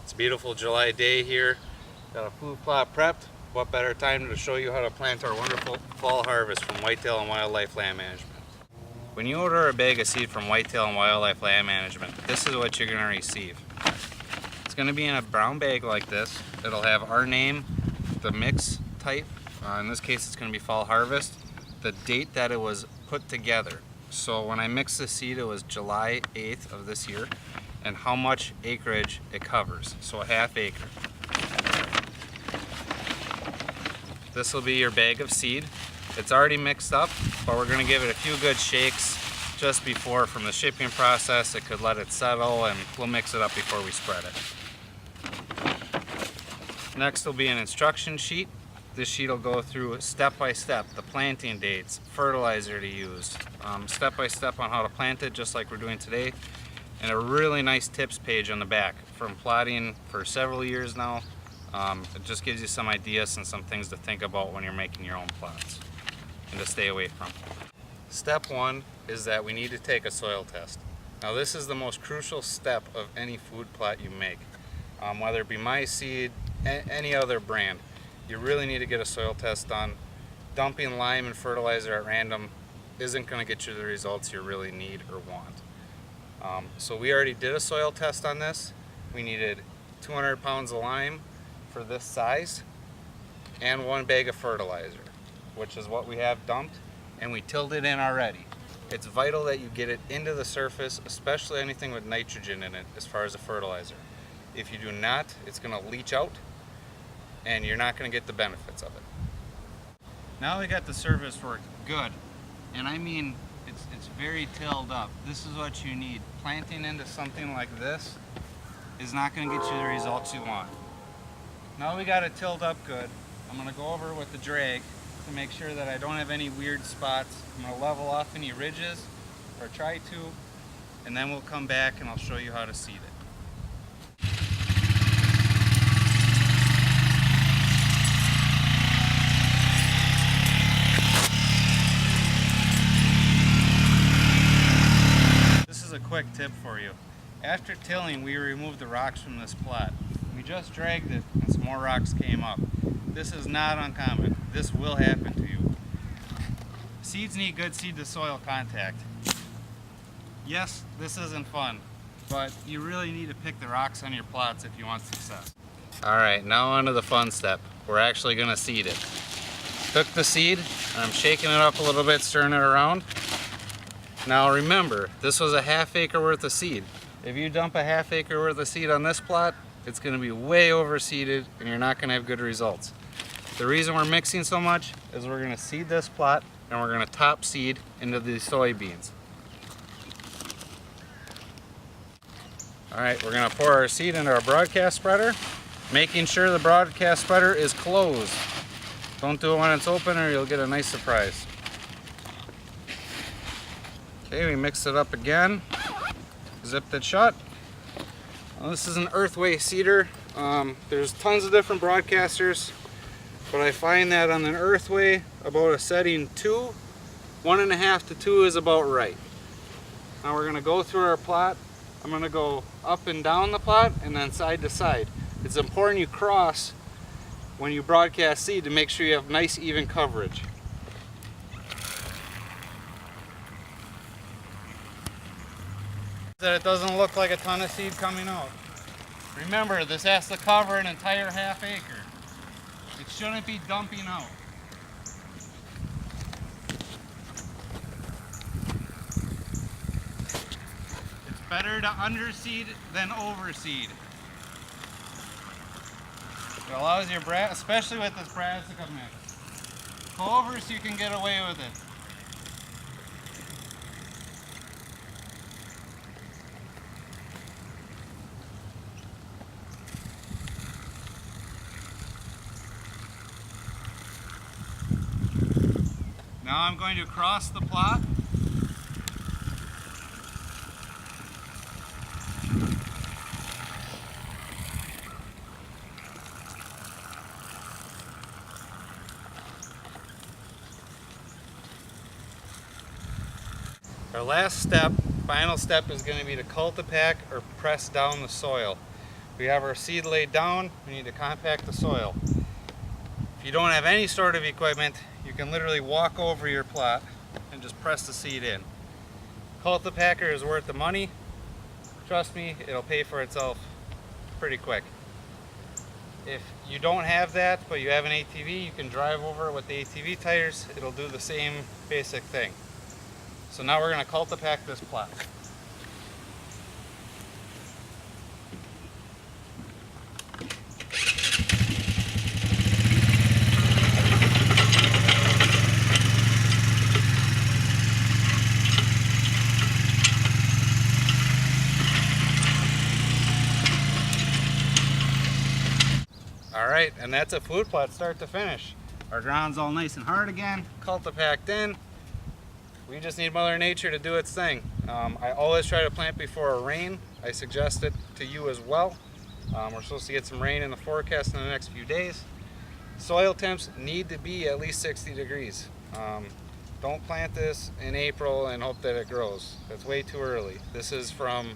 It's a beautiful July day here. Got a food plot prepped. What better time to show you how to plant our wonderful fall harvest from Whitetail and Wildlife Land Management. When you order a bag of seed from Whitetail and Wildlife Land Management, this is what you're going to receive. It's going to be in a brown bag like this. It'll have our name, the mix type. In this case, it's going to be fall harvest. The date that it was put together. So when I mixed the seed, it was July 8th of this year, and how much acreage it covers. So a half acre. This will be your bag of seed. It's already mixed up, but we're going to give it a few good shakes just before. From the shipping process, it could let it settle, and we'll mix it up before we spread it. Next will be an instruction sheet. This sheet will go through step by step, the planting dates, fertilizer to use, step by step on how to plant it, just like we're doing today, and a really nice tips page on the back. From plotting for several years now, it just gives you some ideas and some things to think about when you're making your own plots and to stay away from. Step one is that we need to take a soil test. Now this is the most crucial step of any food plot you make. Whether it be my seed, any other brand, you really need to get a soil test done. Dumping lime and fertilizer at random isn't going to get you the results you really need or want. So we already did a soil test on this. We needed 200 pounds of lime for this size and 1 bag of fertilizer, which is what we have dumped, and we tilled it in already. It's vital that you get it into the surface, especially anything with nitrogen in it as far as a fertilizer. If you do not, it's going to leach out and you're not going to get the benefits of it. Now we got the surface work good, and I mean it's very tilled up. This is what you need. Planting into something like this is not going to get you the results you want. Now we got it tilled up good. I'm going to go over it with the drag to make sure that I don't have any weird spots. I'm going to level off any ridges, or try to, and then we'll come back and I'll show you how to seed it. A quick tip for you. After tilling, we removed the rocks from this plot. We just dragged it and some more rocks came up. This is not uncommon. This will happen to you. Seeds need good seed to soil contact. Yes, this isn't fun, but you really need to pick the rocks on your plots if you want success. Alright, now on to the fun step. We're actually going to seed it. Took the seed, and I'm shaking it up a little bit, stirring it around. Now remember, this was a half acre worth of seed. If you dump a half acre worth of seed on this plot, it's going to be way overseeded and you're not going to have good results. The reason we're mixing so much is we're going to seed this plot and we're going to top seed into the soybeans. Alright, we're going to pour our seed into our broadcast spreader, making sure the broadcast spreader is closed. Don't do it when it's open or you'll get a nice surprise. Okay, we mixed it up again, zipped it shut. Well, this is an earthway seeder. There's tons of different broadcasters, but I find that on an earthway, about a setting 2, 1.5 to 2 is about right. Now we're going to go through our plot. I'm going to go up and down the plot and then side to side. It's important you cross when you broadcast seed to make sure you have nice even coverage. That it doesn't look like a ton of seed coming out. Remember, this has to cover an entire half acre. It shouldn't be dumping out. It's better to underseed than overseed. It allows your brassica, especially with this brassica mix. Go over so you can get away with it. Now I'm going to cross the plot. Our last step, final step, is going to be to cultipack or press down the soil. We have our seed laid down. We need to compact the soil. If you don't have any sort of equipment, you can literally walk over your plot and just press the seed in. Cultipacker is worth the money. Trust me, it'll pay for itself pretty quick. If you don't have that, but you have an ATV, you can drive over it with the ATV tires. It'll do the same basic thing. So now we're going to cultipack this plot. Alright, and that's a food plot start to finish. Our ground's all nice and hard again, cultipacked in. We just need Mother Nature to do its thing. I always try to plant before a rain. I suggest it to you as well. We're supposed to get some rain in the forecast in the next few days. Soil temps need to be at least 60 degrees. Don't plant this in April and hope that it grows. That's way too early. This is from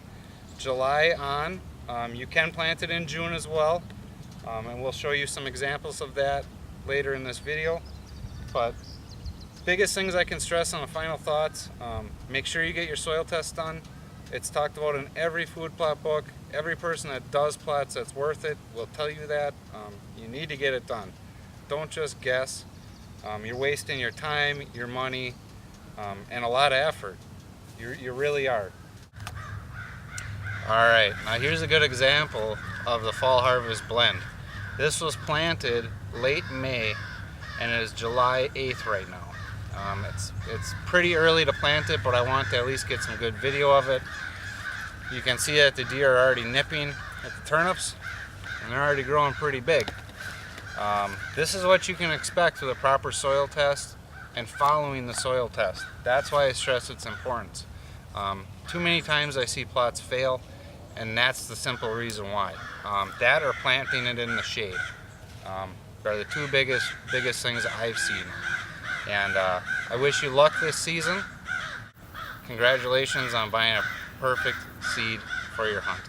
July on. You can plant it in June as well. And we'll show you some examples of that later in this video. But biggest things I can stress on the final thoughts, make sure you get your soil test done. It's talked about in every food plot book. Every person that does plots that's worth it will tell you that. You need to get it done. Don't just guess. You're wasting your time, your money, and a lot of effort. You really are. Alright, now here's a good example of the fall harvest blend. This was planted late May and it is July 8th right now. It's pretty early to plant it, but I want to at least get some good video of it. You can see that the deer are already nipping at the turnips and they're already growing pretty big. This is what you can expect with a proper soil test and following the soil test. That's why I stress its importance. Too many times I see plots fail, and that's the simple reason why. That or planting it in the shade are the two biggest things I've seen. And I wish you luck this season. Congratulations on buying a perfect seed for your hunt.